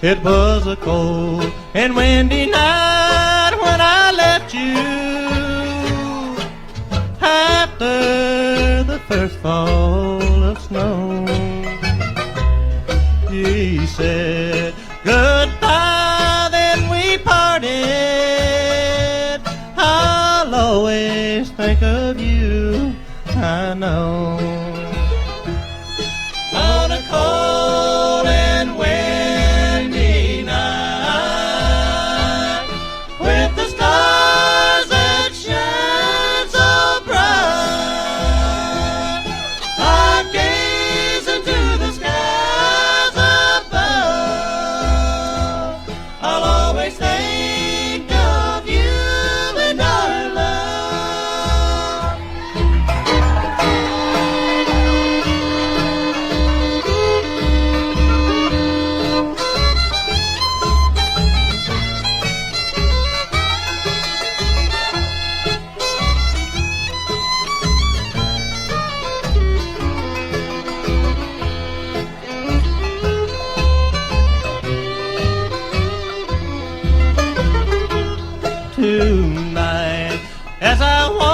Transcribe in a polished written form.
It was a cold and windy night when I left you. After the first fall of snow, he said goodbye, then we parted. I'll always think of you, I know. On a cold and windy night, with the stars that shine so bright, I gaze into the skies above. I'll always think of you and our love. Tonight, as I walk